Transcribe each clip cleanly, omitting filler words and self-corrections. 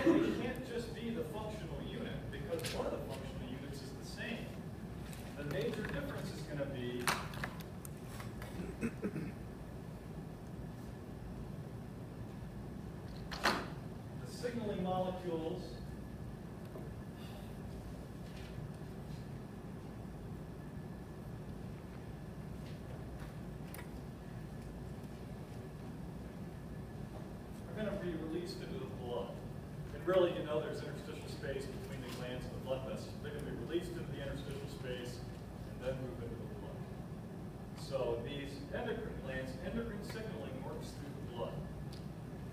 can't just be the functional unit because one of the functional units is the same. The major difference is going to be the signaling molecules are going to be released into the blood. And really, you know, there's interstitial space between the glands and the blood vessels. They're going to be released into the interstitial space and then move into the blood. So these endocrine glands, endocrine signaling works through the blood,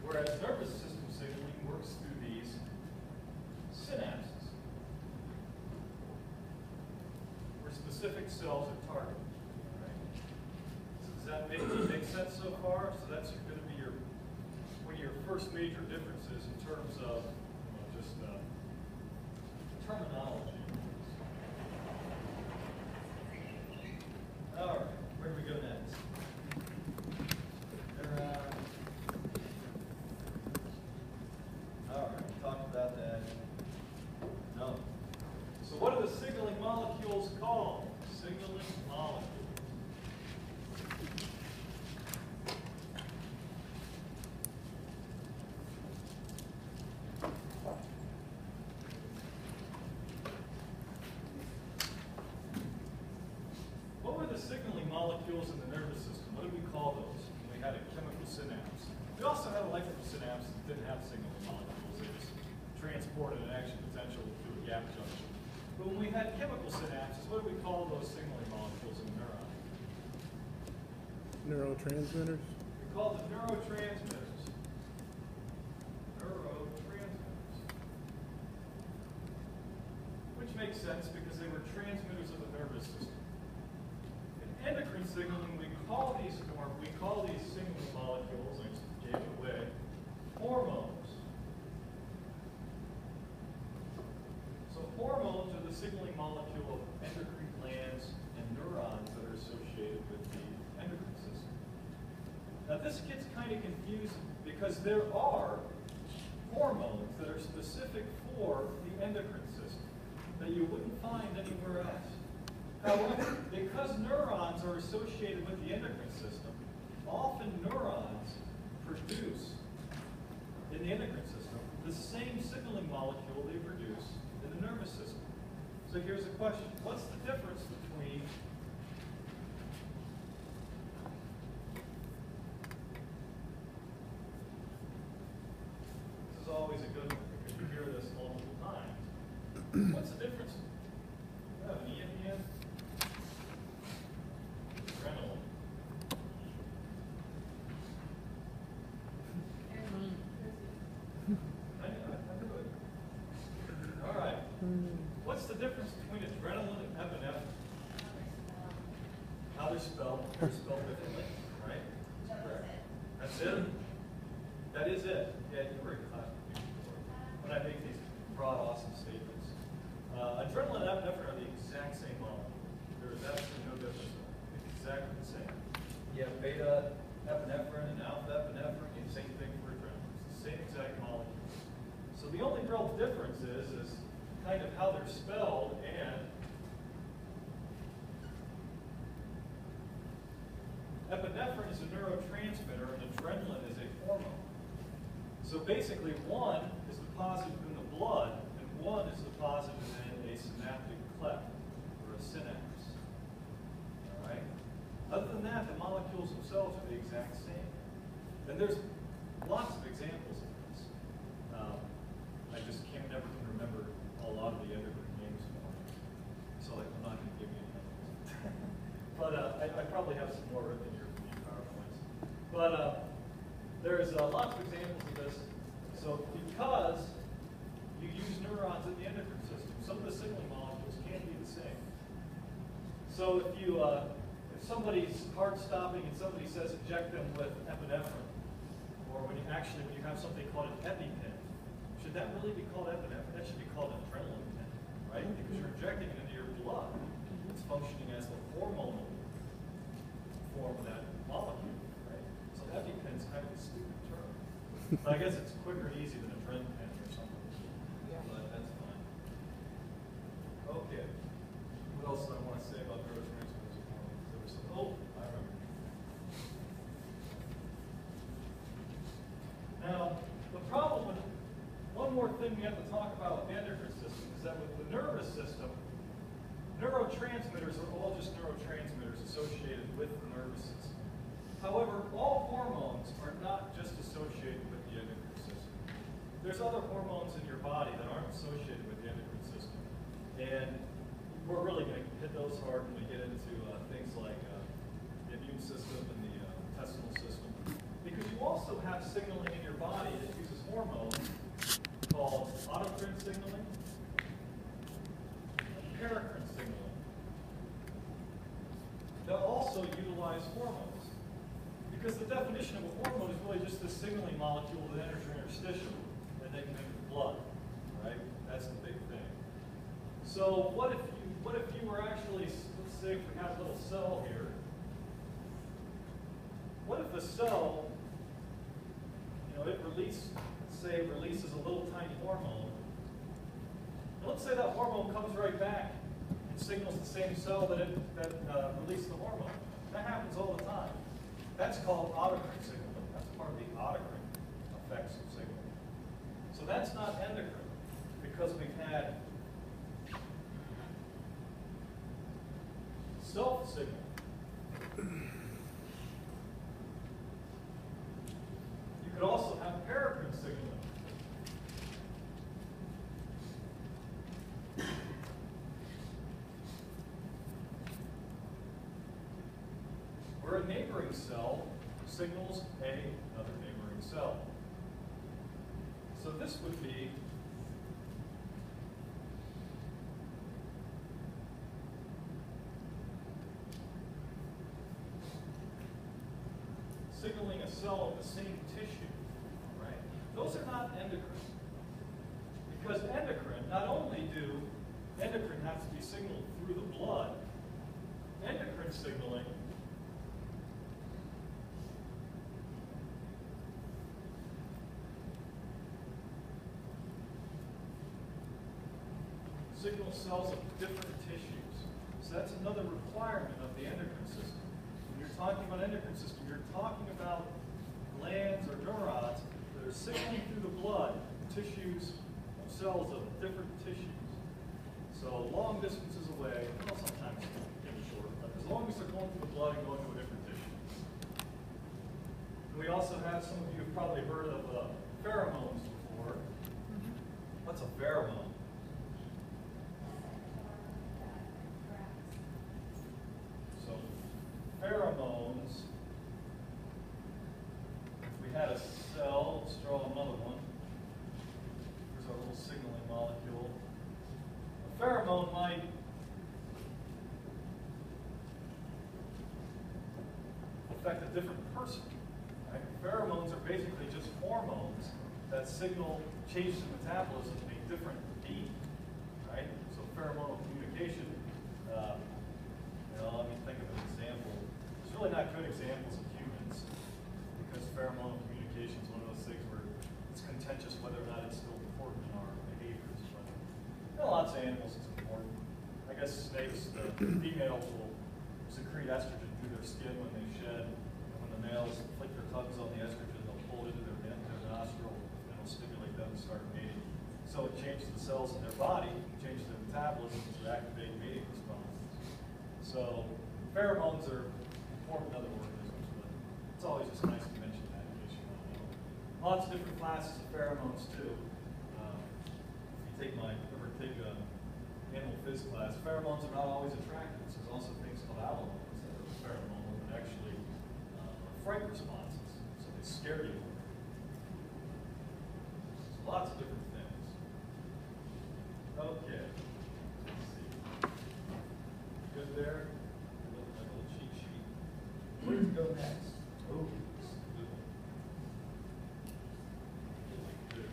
whereas nervous system signaling works through these synapses, where specific cells are targeted. Right? So does that make sense so far? So that's going to be one of your first major differences in terms of just terminology. All right, where do we go next? All right, talked about that. No. So what are the signaling molecules called? Signaling molecules. What were the signaling molecules in the nervous system? What did we call those? We had a chemical synapse. We also had electrical synapse that didn't have signaling molecules. They just transported an action potential through a gap junction. But when we had chemical synapses, what do we call those signaling molecules in the neuron? Neurotransmitters? We call them neurotransmitters. Neurotransmitters. Which makes sense because they were transmitters of the nervous system. In endocrine signaling, we call these signaling molecules, I just gave it away, hormones. So hormones are the signaling molecule of endocrine glands and neurons that are associated with the endocrine system. Now this gets kind of confusing because there are hormones that are specific for the endocrine system that you wouldn't find anywhere else. However, because neurons are associated with the endocrine system, often neurons produce, in the endocrine system, the same signaling molecule they produce in the nervous system. So here's the question. What's the difference between this is always a good one because you hear this multiple times. What's the difference? You have an E at the end? Adrenaline. I knew it. All right. What's the difference between adrenaline and epinephrine? How they're spelled. They're spelled differently, right? That's it? That is it. Yeah, you were in class with me before. When I make these broad, awesome statements. Adrenaline and epinephrine are the exact same molecule. There is absolutely no difference. It's exactly the same. You have beta epinephrine and alpha epinephrine, and same thing for adrenaline. It's the same exact molecule. So the only real difference is kind of how they're spelled, and epinephrine is a neurotransmitter and adrenaline is a hormone. So basically one is deposited in the blood and one is deposited in a synaptic cleft or a synapse. All right? Other than that, the molecules themselves are the exact same. And there's lots of examples of this. I just never can remember a lot of the endocrine names for them. So I'm not going to give you any names. But I probably have some more written here from the PowerPoints. But there's lots of examples of this. So because you use neurons in the endocrine system, some of the signaling molecules can't be the same. So if somebody's heart stopping and somebody says inject them with epinephrine, or when you have something called an EpiPen, should that really be called epinephrine? That should be called an adrenaline pen, right? Because you're injecting it into your blood. It's functioning as the hormonal form of that molecule, right? So EpiPen's kind of a stupid term. But I guess it's quicker and easier than adrenaline pen or something else I want to say about neurotransmitters and hormones. There was some, oh, I remember. Now, the problem with, one more thing we have to talk about with the endocrine system is that with the nervous system, neurotransmitters are all just neurotransmitters associated with the nervous system. However, all hormones are not just associated with the endocrine system. There's other hormones in your body that aren't associated with the endocrine system. And we're really going to hit those hard when we get into things like the immune system and the intestinal system. Because you also have signaling in your body that uses hormones called autocrine signaling and paracrine signaling. They'll also utilize hormones. Because the definition of a hormone is really just this signaling molecule that enters your interstitium and then can enter the blood, right? That's the big thing. So what if you were actually, let's say if we have a little cell here. What if the cell, it releases a little tiny hormone. And let's say that hormone comes right back and signals the same cell that released the hormone. That happens all the time. That's called autocrine signaling. That's part of the autocrine effects of signaling. So that's not endocrine because we've had self-signaling. You could also have paracrine signaling. Where a neighboring cell signals another neighboring cell. So this would be signaling a cell of the same tissue, right? Those are not endocrine. Because endocrine, not only do endocrine have to be signaled through the blood, endocrine signaling signals cells of different tissues. So that's another requirement of the endocrine system. When you're talking about endocrine system, you're talking about glands or neurons that are signaling through the blood tissues of cells of different tissues. So long distances away, well sometimes even short, but as long as they're going through the blood and going to a different tissue. And we also have, some of you have probably heard of pheromones before. What's a pheromone? Pheromones, if we had a cell, let's draw another one. Here's our little signaling molecule. A pheromone might affect a different person. Right? Pheromones are basically just hormones that signal changes in metabolism to a different being. Right? So pheromonal communication, let me think of an example. There's really not good examples of humans because pheromonal communication is one of those things where it's contentious whether or not it's still important in our behaviors. But lots of animals it's important. I guess snakes, the females will secrete estrogen through their skin when they shed. And when the males flick their tongues on the estrogen, they'll pull it into their nostril and it'll stimulate them to start mating. So it changes the cells in their body, changes their metabolism to activate mating responses. So pheromones are important in other organisms, but it's always just nice to mention that in case you want to know. Lots of different classes of pheromones too. If you take my animal phys class, pheromones are not always attractive. So there's also things called allomones that are pheromonal that actually are fright responses. So they scare you. So lots of different things. Okay. Good there? A little cheat sheet. Where to go next? Oh, this is a good one. Good.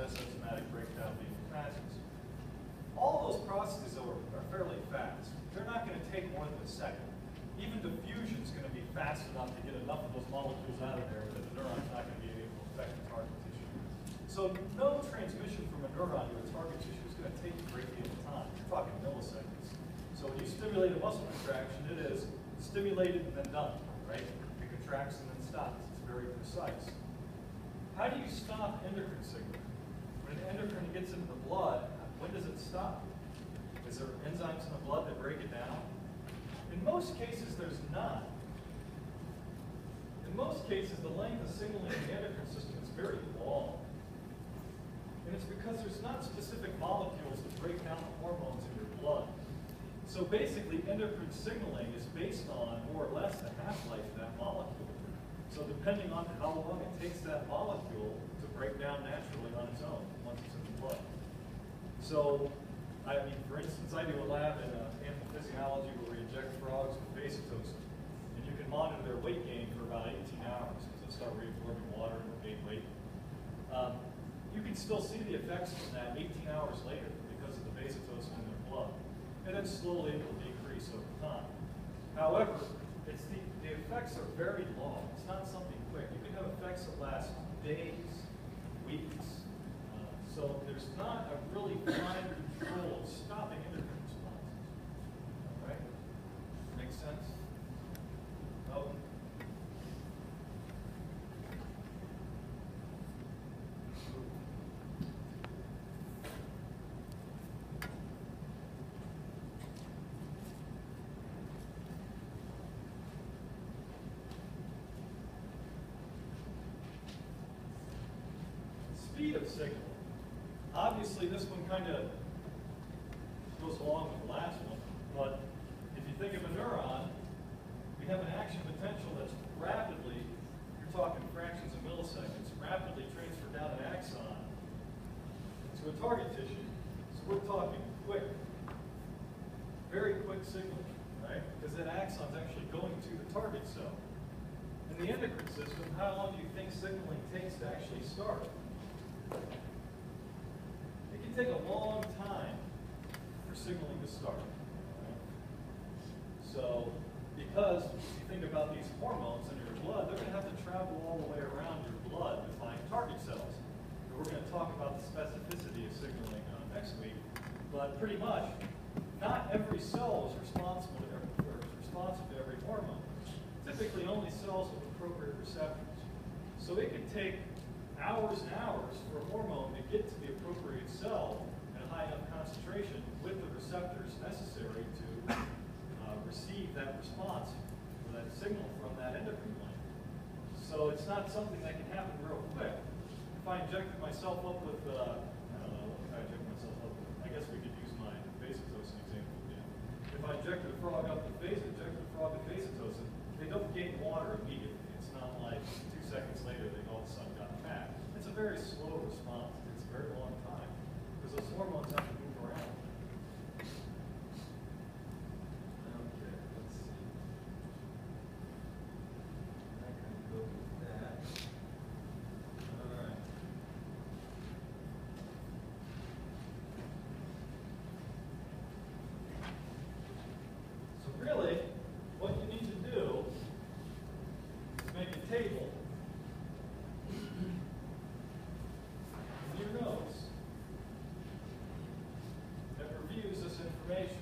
process, enzymatic breakdown being fastest. All those processes are fairly fast. They're not going to take more than a second. Even diffusion is going to be fast enough to get enough of those molecules out of there that the neuron's not going to be able to affect the target tissue. So no transmission from a neuron to a target tissue is going to take a great deal of time. You're talking milliseconds. So when you stimulate a muscle contraction, it is stimulated and then done, right? It contracts and then stops. It's very precise. How do you stop endocrine signaling? When an endocrine gets into the blood, when does it stop? Is there enzymes in the blood that break it down? In most cases, there's not. In most cases, the length of signaling in the endocrine system is very long. And it's because there's not specific molecules that break down the hormones in your blood. So basically, endocrine signaling is based on, more or less, the half-life of that molecule. So depending on how long it takes that molecule to break down naturally on its own, once it's in the blood. So, I mean, for instance, I do a lab in animal physiology where we inject frogs with vasotocin. And you can monitor their weight gain for about 18 hours because they'll start reabsorbing water and gain weight. You can still see the effects from that 18 hours later because of the vasotocin in their blood. And then slowly it will decrease over time. However, it's the effects are very long. It's not something quick. You can have effects that last days, weeks. So there's not a really fine control of stopping endocrine responses. All right? Make sense? Oh. Speed of signal. Obviously, this one kind of goes along with the last one, but if you think of a neuron, we have an action potential that's rapidly, you're talking fractions of milliseconds, rapidly transferred down an axon to a target tissue. So we're talking quick, very quick signaling, right? Because that axon's actually going to the target cell. In the endocrine system, how long do you think signaling takes to actually start? It can take a long time for signaling to start. Right? So, because if you think about these hormones in your blood, they're going to have to travel all the way around your blood to find target cells. And we're going to talk about the specificity of signaling next week. But pretty much, not every cell is responsive to every hormone. Typically, only cells with appropriate receptors. So it can take hours and hours for a hormone to get to the appropriate cell at a high enough concentration with the receptors necessary to receive that response or that signal from that endocrine gland. So it's not something that can happen real quick. If I injected myself up with, I don't know, what can I inject myself up with? I guess we could use my vasotocin example again. If I injected a frog with vasotocin, they don't gain water immediately. It's not like 2 seconds later they all of a sudden got fat. It's a very slow response. It's a very long time because those hormones have to move around. Okay, let's see. I can go with that. All right. So really, what you need to do is make a table in your notes that reviews this information.